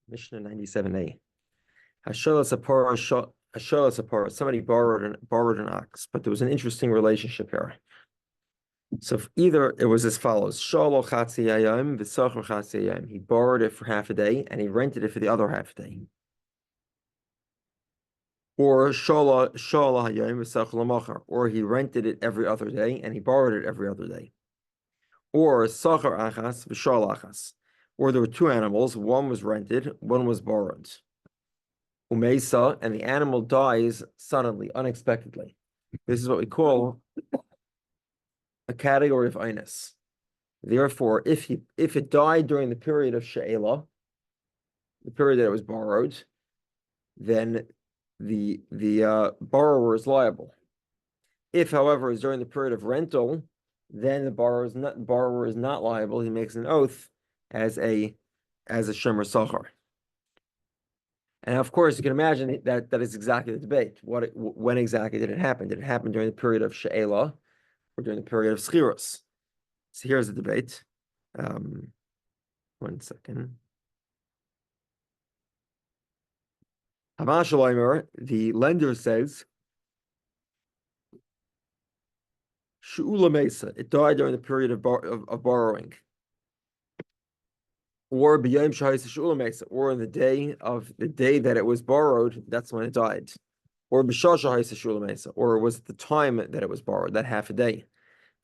Mishnah 97a. Hasholas apara. Somebody borrowed an ox, but there was an interesting relationship here. So if either it was as follows: Shalo chatzi hayom v'sachar chatzi hayom. He borrowed it for half a day and he rented it for the other half a day. Or Shalo hayom v'sachar lamachar. Or he rented it every other day and he borrowed it every other day. Or sachar achas v'shal achas. Or there were two animals, one was rented, one was borrowed. Umeisa, and the animal dies suddenly, unexpectedly. This is what we call a category of einus. Therefore, if it died during the period of she'ela, the period that it was borrowed, then the borrower is liable. If, however, it's during the period of rental, then the borrower is not liable. He makes an oath as a shemer sachar. And of course, you can imagine that is exactly the debate. When exactly did it happen? Did it happen during the period of she'ela or during the period of schiros? So here's the debate. 1 second. The lender says, Shu'ula Mesa, it died during the period of borrowing. Or b'yom shahis Shu'ula Mesa, or in the day that it was borrowed, that's when it died. Or b'shah shahis Shu'ula Mesa, or it was at the time that it was borrowed, that half a day.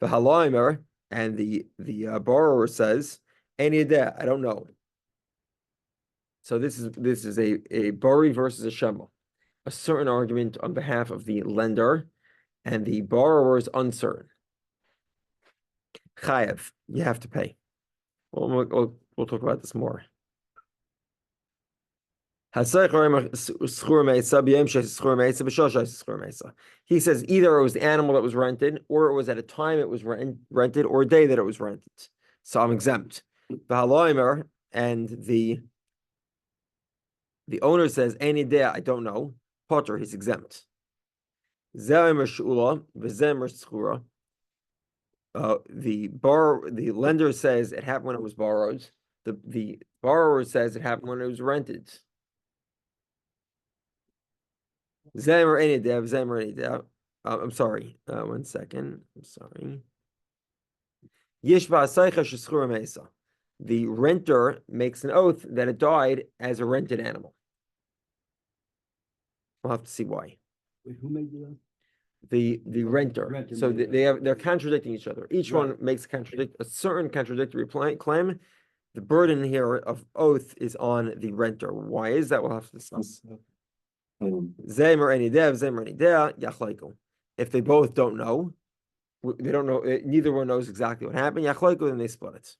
The halaimer, and the borrower says, any idea, I don't know. So this is a bari versus a shema, a certain argument on behalf of the lender, and the borrower is uncertain. Chayev, you have to pay. We'll talk about this more. He says either it was the animal that was rented, or it was at a time it was rented, or a day that it was rented. So I'm exempt. And the owner says, any day, I don't know. Potter, he's exempt. The lender says it happened when it was borrowed. The borrower says it happened when it was rented. I'm sorry. 1 second. I'm sorry. The renter makes an oath that it died as a rented animal. We'll have to see why. Wait, who made the oath? The renter. So they're contradicting each other. Each one makes a certain contradictory claim. The burden here of oath is on the renter. Why is that? We'll have to discuss. If they both don't know, they don't know. Neither one knows exactly what happened. Then they split it.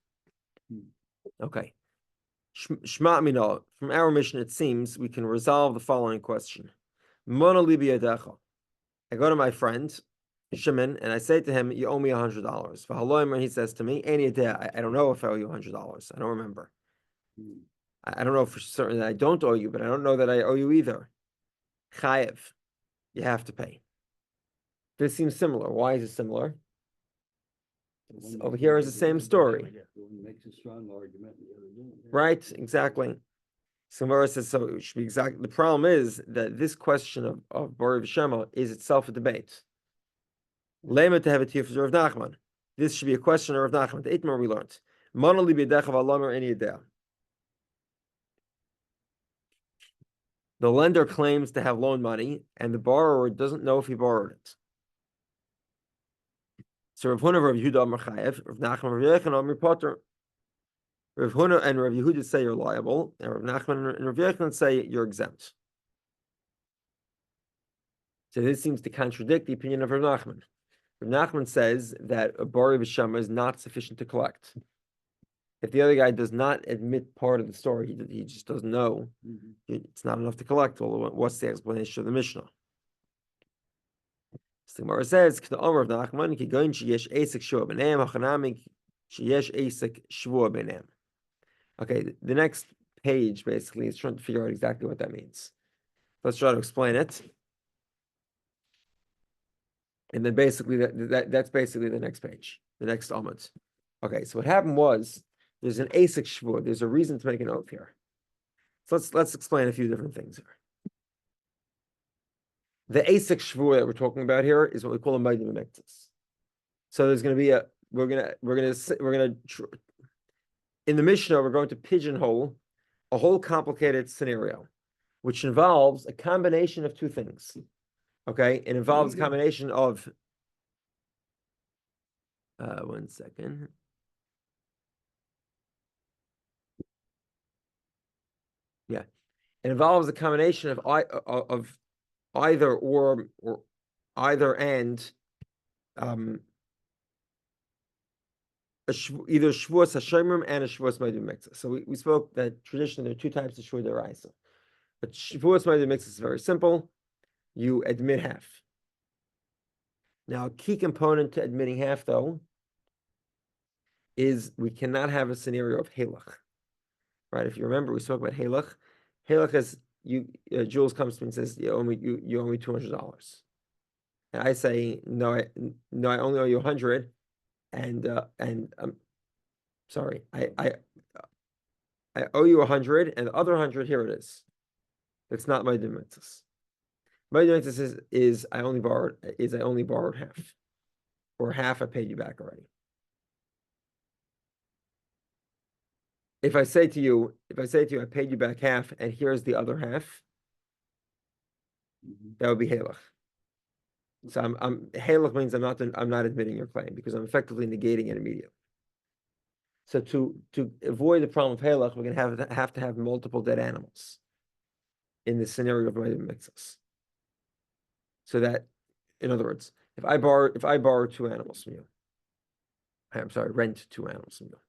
Okay. Shma mina. From our mission, it seems we can resolve the following question. Mona li biyadacha. I go to my friend Shimon and I say to him, "You owe me $100." And he says to me, "Any day, I don't know if I owe you $100. I don't remember. I don't know for certain that I don't owe you, but I don't know that I owe you either." Chayev, you have to pay. This seems similar. Why is it similar? Over here is the same story. Makes a strong argument. Right? Exactly. Samara says so. It should be exactly. The problem is that this question of Bari V'Shema is itself a debate. Lema to have it here for Rav Nachman. This should be a question of Rav Nachman. The Itmar we learned. Manali b'yedech of Allah or any idea. The lender claims to have loaned money, and the borrower doesn't know if he borrowed it. So Rav Huna, Rav Yehudah, Marchayev, Rav Nachman, Rav Yechon, Amir Potter. Rav Huna and Rav Yehudah say you're liable, and Rav Nachman and Rav Yechon say you're exempt. So this seems to contradict the opinion of Rav Nachman. Rav Nachman says that a bari v'shema is not sufficient to collect. If the other guy does not admit part of the story, he just doesn't know, it's not enough to collect. Well, what's the explanation of the Mishnah? So the Gemara says, Rav Nachman, ki goin sheyesh esek shua b'neim, hachanami sheyesh esek shvua b'neim. Okay, the next page basically is trying to figure out exactly what that means. Let's try to explain it. And then basically that's basically the next page, the next Amud. Okay, so what happened was there's an Asik Shvur, there's a reason to make an oath here. So let's explain a few different things here. The Asik Shvua that we're talking about here is what we call a bavametzia. So there's going to be in the Mishnah, we're going to pigeonhole a whole complicated scenario, which involves a combination of two things. Okay, it involves a combination of 1 second. Yeah, it involves a combination of either or either and either shvuas hashemrim and a shvuas bavametzia. So we spoke that traditionally there are two types of shvuas deraisa, but shvuas bavametzia is very simple. You admit half. Now, a key component to admitting half, though, is we cannot have a scenario of halach. Right? If you remember, we spoke about halach. Halach is Jules comes to me and says, you owe me $200, and I say, no, I only owe you 100, and sorry, I owe you 100, and the other 100 here it is. It's not my bavametzia. My bavametzia is I only borrowed half, or half I paid you back already. If I say to you, I paid you back half, and here's the other half, that would be halach. So halach means I'm not admitting your claim because I'm effectively negating it immediately. So to avoid the problem of halach, we're going to have to have multiple dead animals in the scenario of my bavametzia. So that, in other words, if I borrow 2 animals from you, I'm sorry, rent 2 animals from you,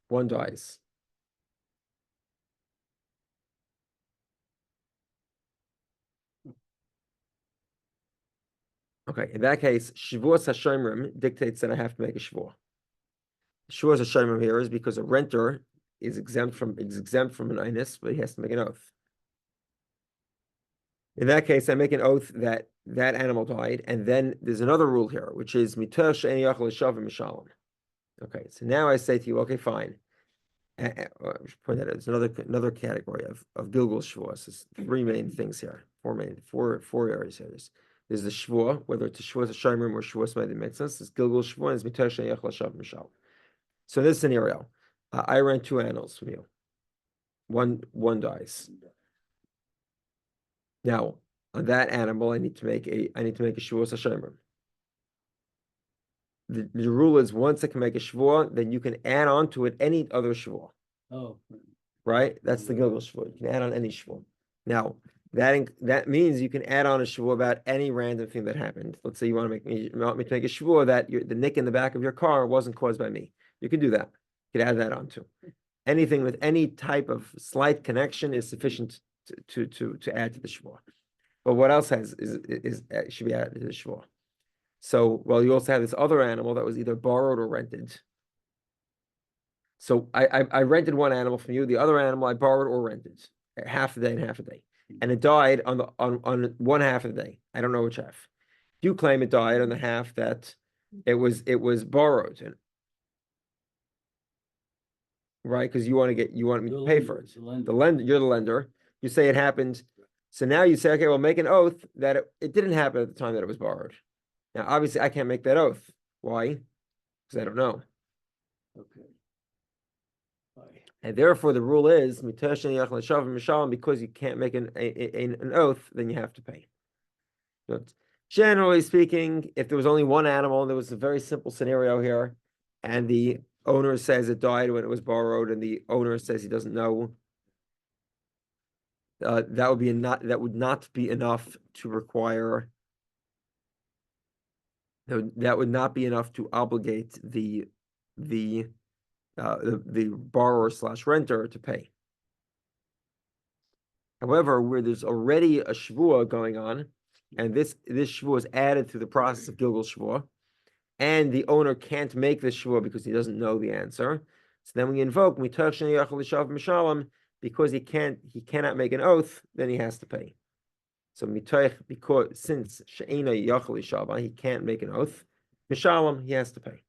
one dies. Okay, in that case, shvuas hashemrim dictates that I have to make a shvua. Shvuas hashemrim here is because a renter is exempt from an inus, but he has to make an oath. In that case, I make an oath that that animal died, and then there's another rule here, which is mitor she'eni yachal l'shavim mishalom. Okay, so now I say to you, okay, fine. I should point that out. There's another category of Gilgal shvuas. There's 3 main things here, four areas here. There's the shvua, whether it's a shvuas hashemrim or shvuas bavametzia. It's Gilgal shvua, and it's mitor she'eni yachal l'shavim mishalom. So in this scenario, I rent 2 animals from you. One dies. Now, on that animal, I need to make a shvuas hashemrim. The rule is once I can make a shvua, then you can add on to it any other shvua. Oh, right. That's the Gilgal shvua. You can add on any shvua. Now, that means you can add on a shvua about any random thing that happened. Let's say you want me to make a shvua that the nick in the back of your car wasn't caused by me. You can do that. You can add that on too. Anything with any type of slight connection is sufficient to add to the shvua. But what else should be added to the shvua? So, well, you also have this other animal that was either borrowed or rented. So I rented one animal from you. The other animal I borrowed or rented, half a day and half a day, and it died on one half of the day. I don't know which half. You claim it died on the half that it was borrowed, right? Because you want me to pay for it. The lender, you're the lender. You say it happened. So now you say, okay, well, make an oath that it didn't happen at the time that it was borrowed. Now, obviously, I can't make that oath. Why? Because I don't know. okay. And therefore, the rule is, because you can't make an oath, then you have to pay. But generally speaking, if there was only one animal, and there was a very simple scenario here, and the owner says it died when it was borrowed, and the owner says he doesn't know, that would not be enough to require. That would not be enough to obligate the borrower / renter to pay. However, where there's already a shvua going on, and this shvua is added through the process of Gilgal shvua, and the owner can't make this shvua because he doesn't know the answer, so then we invoke mitor she'eni yachal l'shavim mishalom, because he cannot make an oath, then he has to pay. So because since she'ena yachal l'shavim, he can't make an oath, mishalom, he has to pay.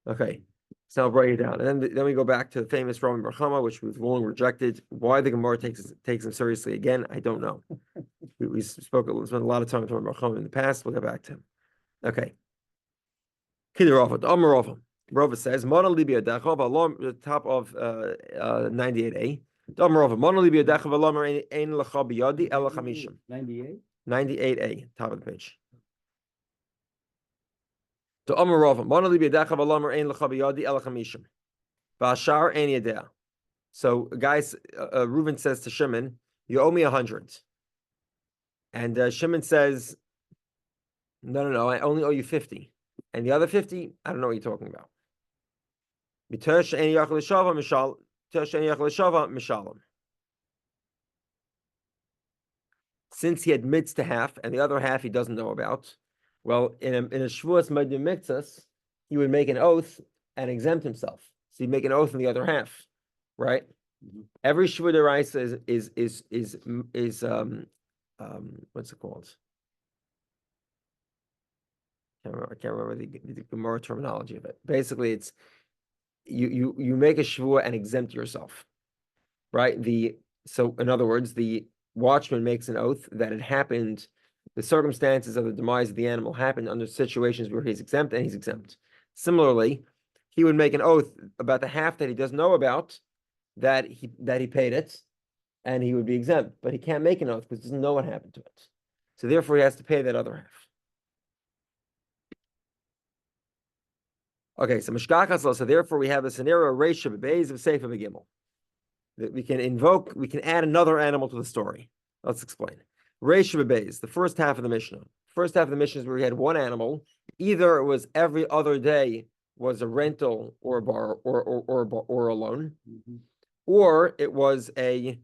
Okay, So I'll break it down. And then we go back to the famous Roman bar Kamma, which we've long rejected. Why the Gemara takes him seriously again, I don't know. We spent a lot of time on Roman bar Kamma in the past. We'll get back to him. Okay. Rava says, the top of 98a. 98? 98a, top of the page. To Amar Rava, so guys, Reuven says to Shimon, you owe me 100. And Shimon says, no, I only owe you 50. And the other 50, I don't know what you're talking about. Since he admits to half and the other half he doesn't know about, well, in a Shavuos Bavametzia, he would make an oath and exempt himself. So he'd make an oath in the other half, right? Mm-hmm. Every Shavuot Deraisa is what's it called? I can't remember the Gemara terminology of it. Basically, it's you make a Shavuot and exempt yourself, right? So in other words, the watchman makes an oath that it happened. The circumstances of the demise of the animal happened under situations where he's exempt, and he's exempt. Similarly, he would make an oath about the half that he doesn't know about, that he paid it, and he would be exempt. But he can't make an oath because he doesn't know what happened to it. So therefore, he has to pay that other half. Okay, so Mishkachas, so therefore we have a scenario, Reisha Bebeis of Seifa Begimel. That we can add another animal to the story. Let's explain. Reisha Bebeis, the first half of the Mishnah. First half of the Mishnah is where we had one animal. Either it was every other day was a rental or a bar or a loan, Mm-hmm. or it was in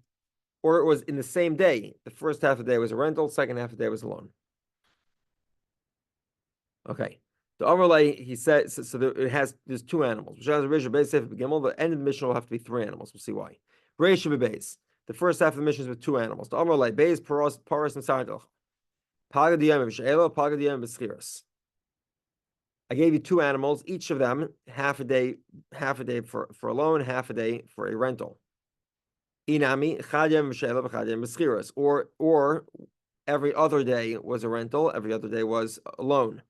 the same day. The first half of the day was a rental, second half of the day was a loan. Okay. The overlay, he said, so there's two animals. The end of the Mishnah will have to be three animals. We'll see why. Reisha Bebeis. The first half of the Mishnah is with two animals. The overlay, Beis, Paras, and Sardach. Pagadiyam V'She'ela, Pagadiyam V'Schiras. I gave you two animals, each of them half a day for a loan, half a day for a rental. Inami, Chadiyam V'She'ela, Chadiyam V'Schiras. Or every other day was a rental, every other day was a loan.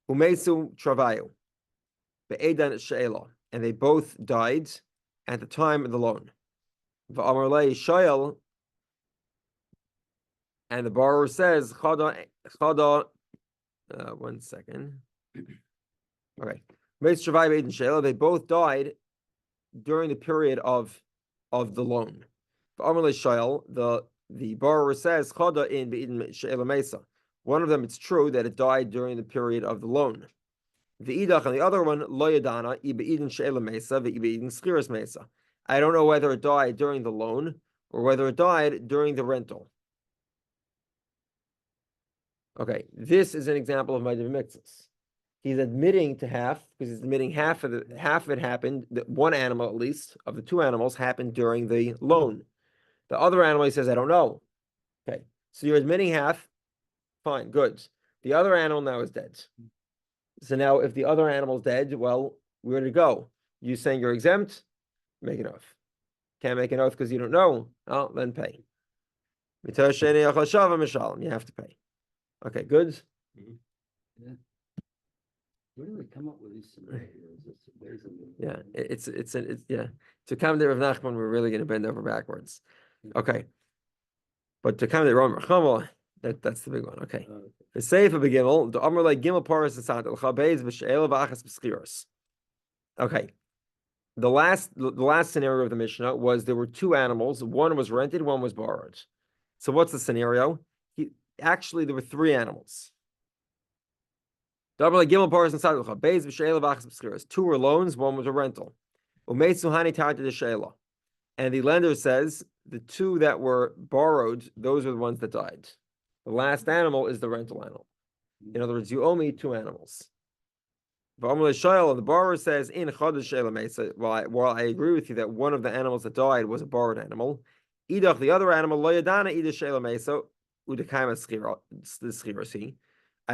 Umesu Travayu, Be'edan She'ela, and they both died at the time of the loan. V'amarlei Shayel, and the borrower says, Chada, one second. Okay. Umesu Travayu, Be'edan She'ela, they both died during the period of the loan. V'amarlei Shayel, the borrower says, Chada in Be'edan She'ela Mesa. One of them, it's true that it died during the period of the loan. The idach, and the other one, lo yadana, ibeidin she'ela mesa, ve'ibeidin schiras mesa. I don't know whether it died during the loan or whether it died during the rental. Okay, this is an example of my bavametzia. He's admitting to half, because he's admitting half of it happened, one animal at least, of the two animals happened during the loan. The other animal, he says, I don't know. Okay, so you're admitting half. Fine, good. The other animal now is dead. So now if the other animal's dead, well, where to go? You saying you're exempt? Make an oath. Can't make an oath because you don't know. Oh, then pay. You have to pay. Okay, good. Mm-hmm. Yeah. Where do they come up with these scenarios? It's amazing. Yeah, it's to accommodate Rav Nachman, we're really going to bend over backwards. Okay, but to accommodate Rav Nachman, that's the big one. Okay. The Seifa Begimel, the Amr like Gimel Paras and Sant El Chabez V'She'el V'Achas B'Schiros. Okay. The last scenario of the Mishnah was there were two animals. One was rented, one was borrowed. So what's the scenario? Actually, there were three animals. The Amr like Gimel Paras and Sant El Chabez V'She'el V'Achas B'Schiros. Two were loans, one was a rental. Umeitzu Hani Tarta de She'ela. And the lender says the two that were borrowed, those are the ones that died. The last animal is the rental animal. In other words, you owe me two animals. The borrower says, while I agree with you that one of the animals that died was a borrowed animal, the other animal, I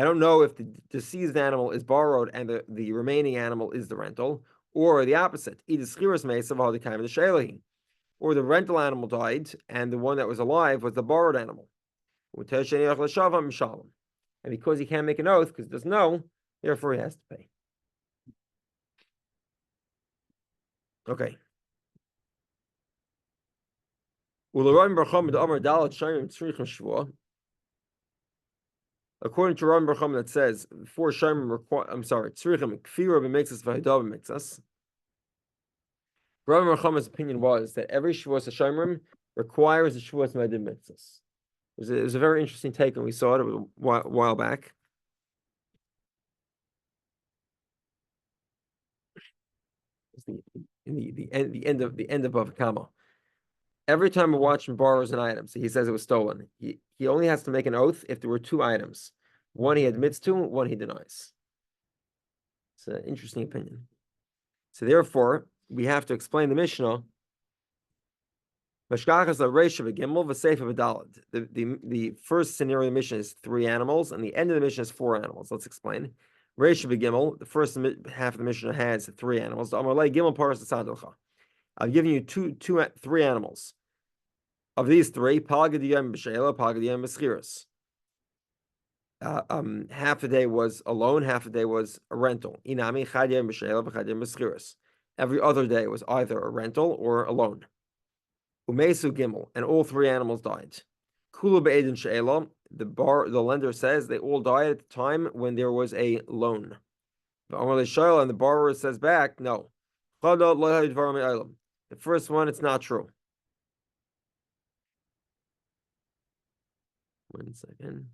don't know if the deceased animal is borrowed and the remaining animal is the rental, Or the opposite, either schiras mesa v'hadi kaim the sheilahi, or the rental animal died and the one that was alive was the borrowed animal. And because he can't make an oath because he doesn't know, therefore he has to pay. Okay. According to Rabbi Barcham that says 4 shomrim require, tzrichim kfira b'mitzvahs v'hadav b'mitzvahs. Rabbi Barcham's opinion was that every shvuas shomrim requires a shvuas medim mitzvahs. It was a very interesting take when we saw it a while back. It's the end of Bava Kamma. Every time a watchman borrows an item, so he says it was stolen, he only has to make an oath if there were 2 items. One he admits to, one he denies. It's an interesting opinion. So therefore, we have to explain the Mishnah. The first scenario of the Mishnah is 3 animals, and the end of the Mishnah is 4 animals. Let's explain. The first half of the Mishnah has 3 animals. I've given you 3 animals. Of these 3, half the day was a loan, half the day was a rental. Every other day was either a rental or a loan. Umesu Gimel, and all 3 animals died. Kulu be'edin she'ela, the lender says they all died at the time when there was a loan. And the borrower says back, no. The first one, it's not true. 1 second.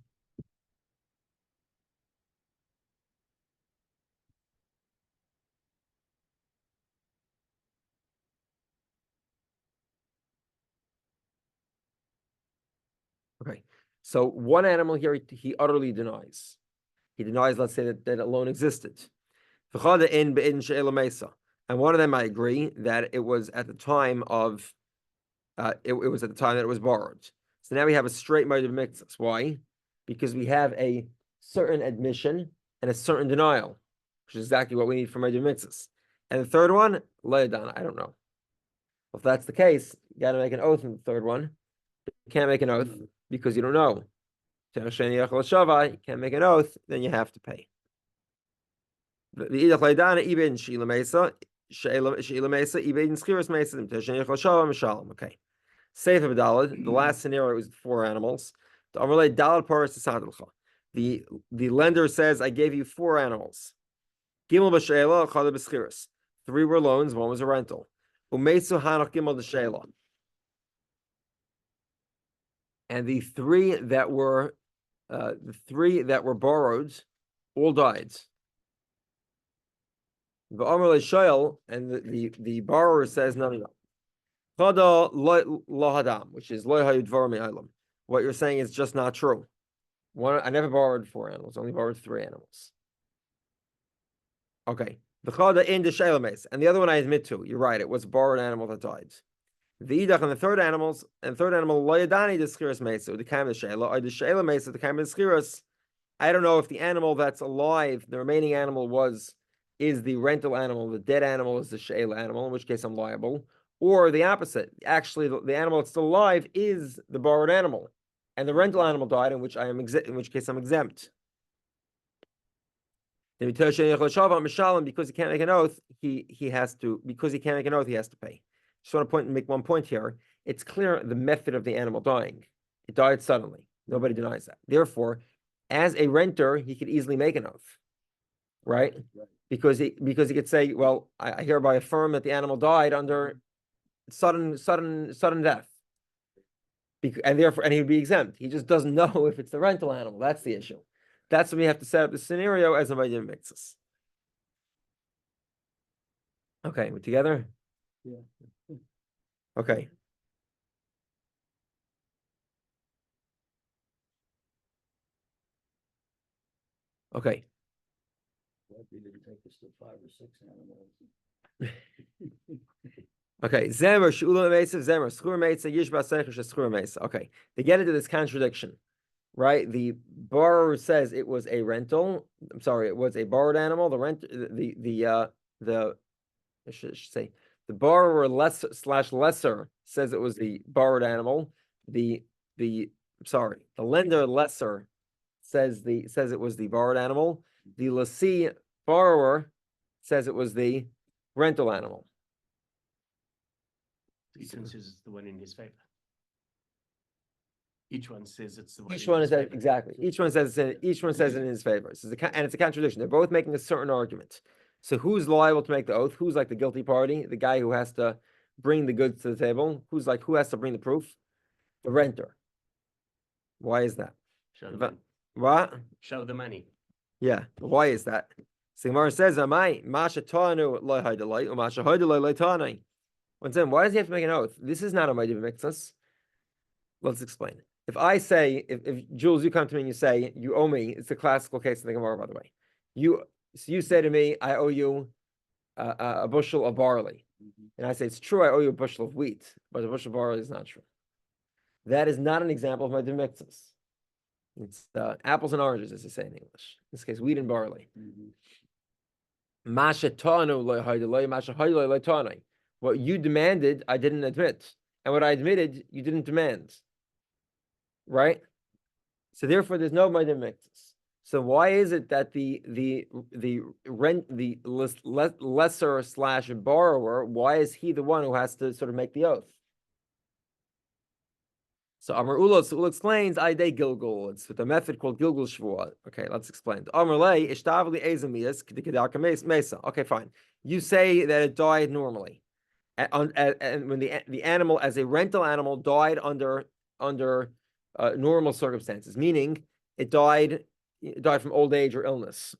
Okay, so one animal here he utterly denies. He denies, let's say, that a loan existed. And one of them I agree that it was at the time of it was at the time that it was borrowed. So now we have a straight motive mixus. Why? Because we have a certain admission and a certain denial, which is exactly what we need for motive mixus. And the third one, le'edan, I don't know. If that's the case, you got to make an oath in the third one. You can't make an oath because you don't know. You can't make an oath, then you have to pay. Okay. Sefer B'Dalad, the last scenario was 4 animals. The lender says, I gave you 4 animals. 3 were loans, 1 was a rental. And the 3 that were borrowed all died. And the borrower says, no. Which is what you're saying is just not true. I never borrowed 4 animals, I only borrowed 3 animals. Okay. And the other one I admit to, you're right, it was a borrowed animal that died. The idach and the third animal, loyadani the schiras mesa, the kind of shayla, or the shayla mesa, the kind of schiras. I don't know if the animal that's alive, the remaining animal is the rental animal, the dead animal is the shayla animal, in which case I'm liable, or the opposite. Actually, the animal that's still alive is the borrowed animal, and the rental animal died, in which case I'm exempt. Because he can't make an oath, he has to. Because he can't make an oath, he has to pay. Just want to make one point here. It's clear the method of the animal dying. It died suddenly. Nobody denies that. Therefore, as a renter, he could easily make an oath, right? Because he could say, "Well, I hereby affirm that the animal died under sudden death," and he would be exempt. He just doesn't know if it's the rental animal. That's the issue. That's when we have to set up the scenario as a Vadim mixes. Okay, we're together? Yeah. Okay. Okay. You didn't take us to 5 or 6 animals. Okay. Zemer shula meisa, zemer schur meisa, yishba seicher schur meisa. Okay. They get into this contradiction. Right, the borrower says it was a rental. I'm sorry, it was a borrowed animal. The should say the borrower lesser says it was the borrowed animal. The lender lesser says it was the borrowed animal. The lessee borrower says it was the rental animal. Each one says it's the one in his favor. Each one says it's the one. Each one is exactly. Each one says it in his favor. And it's a contradiction. They're both making a certain argument. So who's liable to make the oath? Who's like the guilty party? The guy who has to bring the goods to the table. Who has to bring the proof? The renter. Why is that? Show the money. What? Show the money. Yeah. Why is that? So Gemara says, "Amai masha tanu loy haydalay umasha haydalay loy tanai." Once again, why does he have to make an oath? This is not a bavametzia. Let's explain. If I say, if Jules, you come to me and you say, you owe me, it's a classical case in the Gemara, by the way. You say to me, I owe you a bushel of barley. And I say, it's true, I owe you a bushel of wheat, but a bushel of barley is not true. That is not an example of bavametzia. It's apples and oranges, as they say in English. In this case, wheat and barley. What you demanded, I didn't admit. And what I admitted, you didn't demand. Right? So therefore, there's no bavametzia. So why is it that the lesser / borrower, why is he the one who has to sort of make the oath? So Amar Ula explains, Aidei Gilgul. It's with a method called Gilgul Shvuah. Okay, let's explain. Amar Lei Ishtavli Ezemias K'Dikadaka Mesa. Okay, fine. You say that it died normally, and when the animal as a rental animal died under normal circumstances, meaning it died from old age or illness,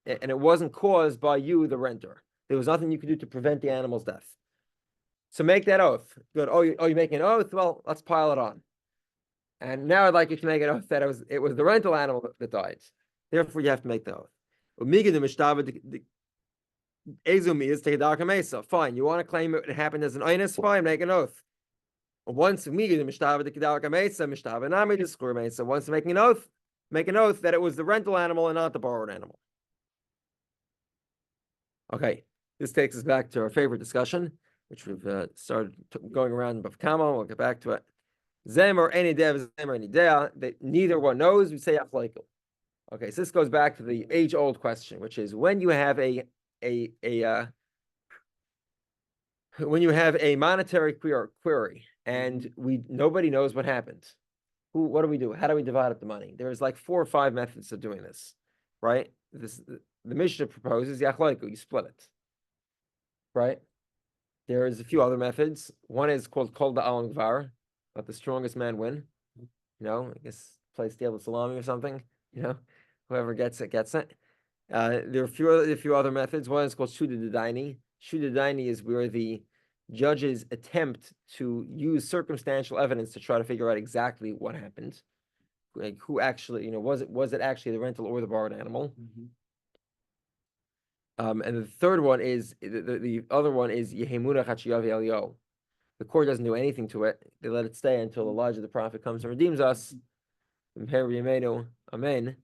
and it wasn't caused by you, the renter. There was nothing you could do to prevent the animal's death. So make that oath. Good. Oh, you're making an oath? Well, let's pile it on. And now I'd like you to make an oath that it was the rental animal that died. Therefore, you have to make the oath. Fine. You want to claim it happened as an inus? Fine, make an oath. Once making an oath, make an oath that it was the rental animal and not the borrowed animal. Okay, this takes us back to our favorite discussion, which we've started going around in Kamma. We'll get back to it. Zem or any dev, zem or any dea, that neither one knows, we say achleikel. Okay, so this goes back to the age-old question, which is when you have a monetary query and nobody knows what happened. What do we do? How do we divide up the money? There's like 4 or 5 methods of doing this, right? The Mishnah proposes yachleiku, you split it, right? There's a few other methods. One is called kol da'al gvar, let the strongest man win. You know, I guess play steel with salami or something. You know, whoever gets it gets it. There are a few other methods. One is called shuda d'daini. Shuda d'daini is where the judges attempt to use circumstantial evidence to try to figure out exactly what happened. Like who actually, was it actually the rental or the borrowed animal? And the third one is the other one is Yehemuna Chachiyavi Elio. The court doesn't do anything to it. They let it stay until Elijah the prophet comes and redeems us. Amen.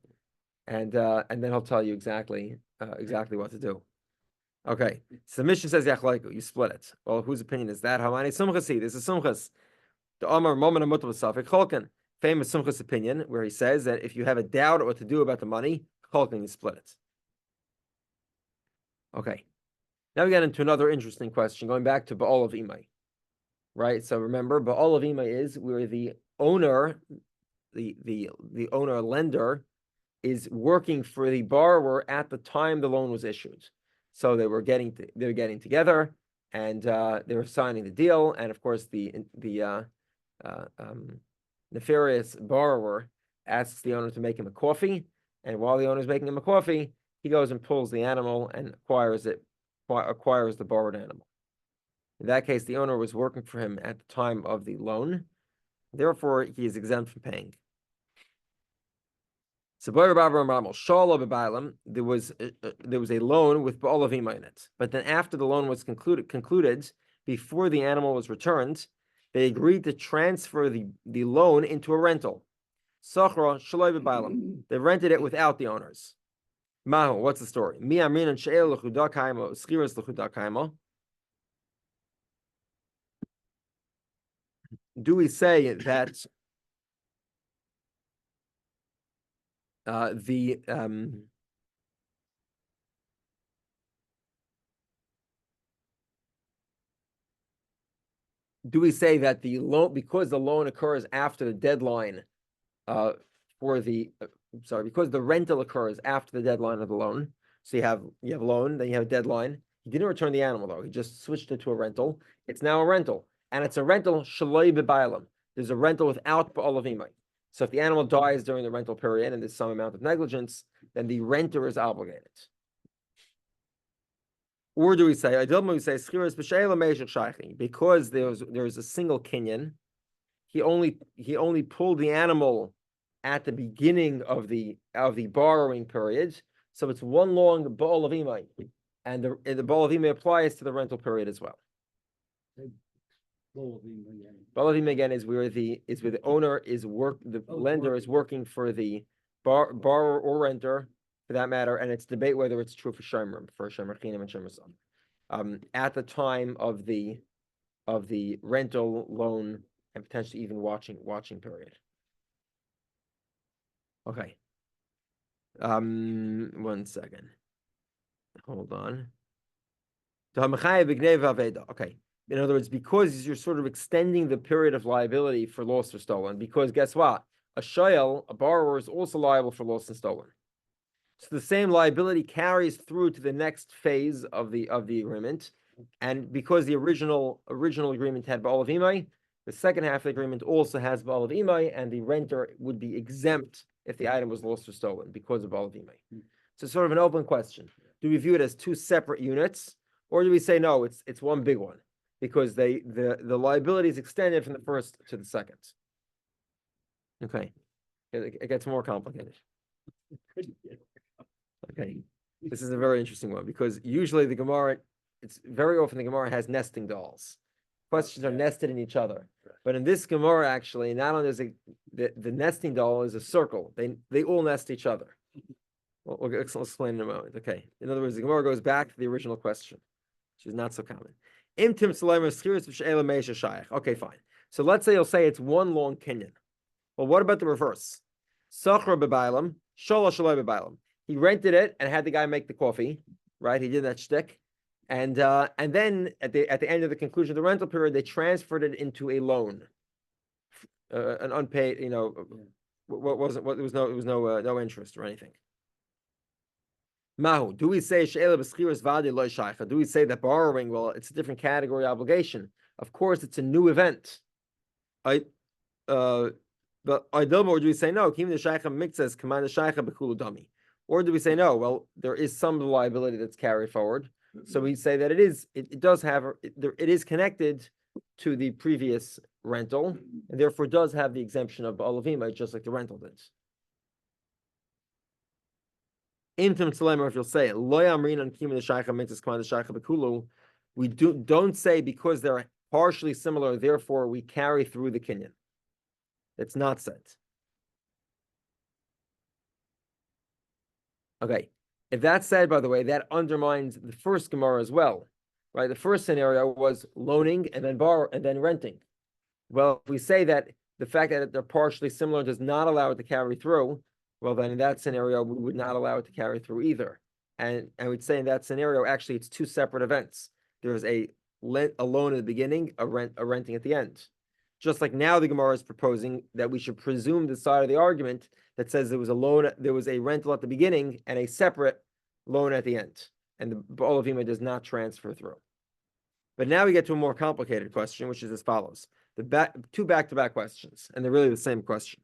And then he'll tell you exactly what to do. Okay. So the Mishnah says Yachlaiku, you split it. Well, whose opinion is that? Hamani Sumchasi. This is Sumchas. The Amar Moment of Safik Cholkin. Famous Sumchas opinion, where he says that if you have a doubt what to do about the money, Cholkin, you split it. Okay. Now we get into another interesting question, going back to Ba'al of Imai. Right? So remember, Ba'al of Imai is where the owner, the owner lender is working for the borrower at the time the loan was issued. So they were getting together and they were signing the deal, and of course the nefarious borrower asks the owner to make him a coffee, and while the owner is making him a coffee, he goes and pulls the animal and acquires the borrowed animal. In that case, the owner was working for him at the time of the loan, therefore he is exempt from paying. So there was a loan with Ba'al of Imai in it, but then after the loan was concluded, before the animal was returned, they agreed to transfer the loan into a rental. They rented it without the owners. Mahu, what's the story? do we say that do we say that the loan, because the loan occurs after the deadline because the rental occurs after the deadline of the loan. So you have loan, then you have a deadline. He didn't return the animal though. He just switched it to a rental. It's now a rental, and it's a rental shaloi b'bailam. There's a rental without ba'alav imay. So if the animal dies during the rental period and there's some amount of negligence, then the renter is obligated. Or do we say because there's a single kinyan, he only pulled the animal at the beginning of the borrowing period, so it's one long ba'al of imay, and the ba'al of imay applies to the rental period as well. Ba'al of imay again is where the owner is lender is working for the borrower or renter, for that matter, and it's debate whether it's true for shomer chinam and shomer son. At the time of the rental loan and potentially even watching period. Okay. 1 second. Hold on. Okay. In other words, because you're sort of extending the period of liability for lost or stolen, because guess what? A borrower, is also liable for lost and stolen. So the same liability carries through to the next phase of the agreement, and because the original agreement had ba'al of imay, the second half of the agreement also has ba'al of imay, and the renter would be exempt if the item was lost or stolen because of ba'al of imay. So it's sort of an open question: do we view it as two separate units, or do we say no, it's one big one because the liability is extended from the first to the second? Okay, it gets more complicated. Okay, this is a very interesting one because usually the Gemara, very often the Gemara has nesting dolls. Questions are nested in each other, but in this Gemara, actually, not only is the nesting doll is a circle; they all nest each other. Well, we'll explain in a moment. Okay, in other words, the Gemara goes back to the original question, which is not so common. Okay, fine. So let's say you'll say it's one long kinyan. Well, what about the reverse? Sachra b'bailam, shola shaloi b'bailam. He rented it and had the guy make the coffee, right? He did that shtick, and then at the end of the conclusion of the rental period, they transferred it into a loan, an unpaid. What was it? There was no interest or anything. Mahu, do we say she'ela b'schiras vadi lo shaycha? Do we say that borrowing? Well, it's a different category obligation. Of course, it's a new event. But or do we say no? Kim the shaycha mixes command the shaycha b'kulu dami. Or do we say no? Well, there is some liability that's carried forward, so we say that it is connected to the previous rental, and therefore does have the exemption of ba'al of imay, just like the rental did. If you'll say we don't say because they're partially similar, therefore we carry through the kinyan. It's not said. Okay, if that's said, by the way, that undermines the first Gemara as well, right? The first scenario was loaning and then renting. Well, if we say that the fact that they're partially similar does not allow it to carry through, well, then in that scenario, we would not allow it to carry through either. And we'd say in that scenario, actually, it's two separate events. There's a loan at the beginning, a renting at the end. Just like now the Gemara is proposing that we should presume the side of the argument that says there was a rental at the beginning and a separate loan at the end. And the ba'al of imay does not transfer through. But now we get to a more complicated question, which is as follows. Two back-to-back questions, and they're really the same question.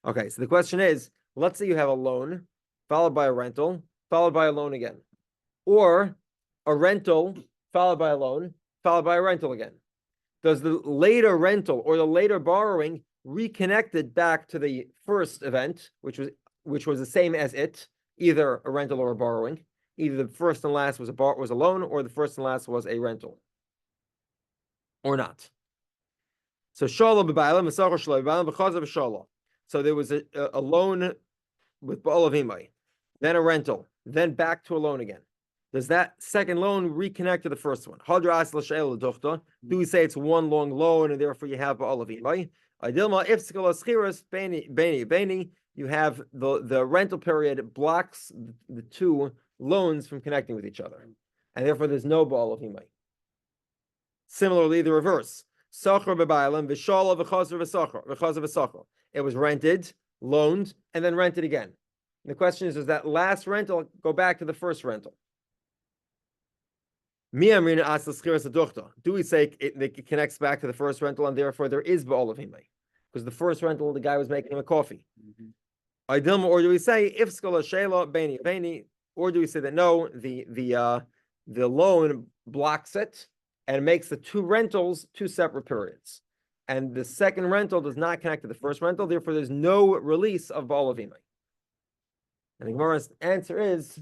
Okay, so the question is, let's say you have a loan, followed by a rental, followed by a loan again. Or a rental, followed by a loan, followed by a rental again. Does the later rental or the later borrowing reconnect it back to the first event, which was the same as it, either a rental or a borrowing? Either the first and last was a loan, or the first and last was a rental, or not. So shola b'bailam, v'sachar shelo b'bailam, v'chazav v'shola. So there was a loan with ba'al of imay, then a rental, then back to a loan again. does that second loan reconnect to the first one? Do we say it's one long loan and therefore you have ba'alav imay? You have the rental period blocks the two loans from connecting with each other, and therefore there's no ba'alav imay. Similarly, the reverse. It was rented, loaned, and then rented again. And the question is, does that last rental go back to the first rental? Do we say it connects back to the first rental and therefore there is ba'alav imay? Because the first rental, the guy was making him a coffee. Or do we say if or do we say that no, the loan blocks it and makes the two rentals two separate periods, and the second rental does not connect to the first rental, therefore there's no release of ba'alav imay. And the Gemara's answer is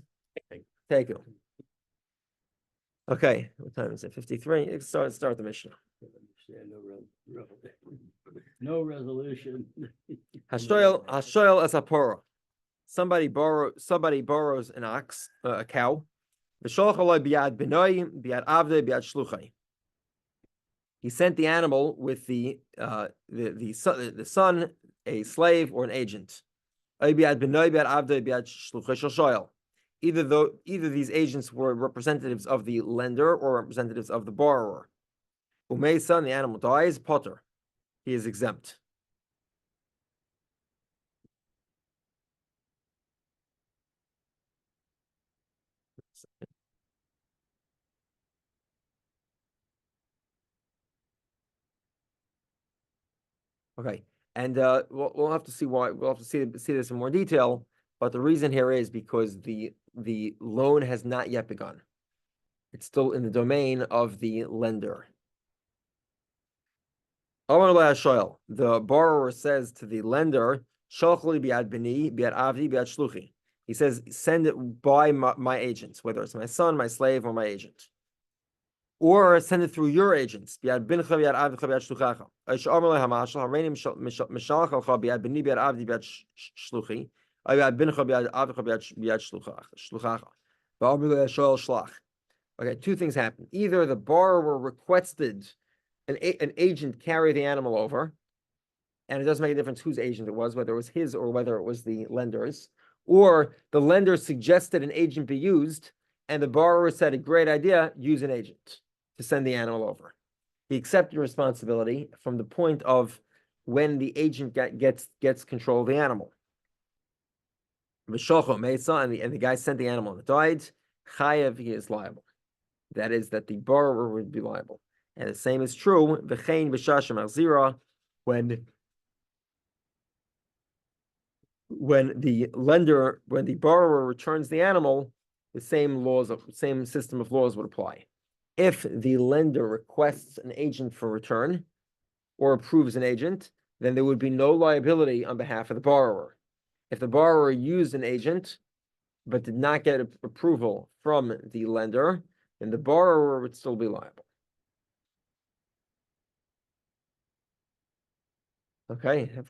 take it. Okay, what time is it? 53. Start the Mishnah. No resolution. Hashoyel as apora. Somebody borrows an ox, a cow. He sent the animal with the son, a slave, or an agent. Either these agents were representatives of the lender or representatives of the borrower. Umei the animal dies, potter. He is exempt. Okay, and we'll have to see why. We'll have to see this in more detail. But the reason here is because the loan has not yet begun. It's still in the domain of the lender. The borrower says to the lender, he says, send it by my agents, whether it's my son, my slave, or my agent. Or send it through your agents. Okay, 2 things happen. Either the borrower requested an agent carry the animal over, and it doesn't make a difference whose agent it was, whether it was his or whether it was the lender's, or the lender suggested an agent be used, and the borrower said, a great idea, use an agent to send the animal over. He accepted responsibility from the point of when the agent gets control of the animal. And the guy sent the animal and it died. Chayev, he is liable. That is, that the borrower would be liable. And the same is true, v'chein b'shashem azira, when the borrower returns the animal, the same system of laws would apply. If the lender requests an agent for return or approves an agent, then there would be no liability on behalf of the borrower. If the borrower used an agent but did not get approval from the lender, then the borrower would still be liable. Okay, have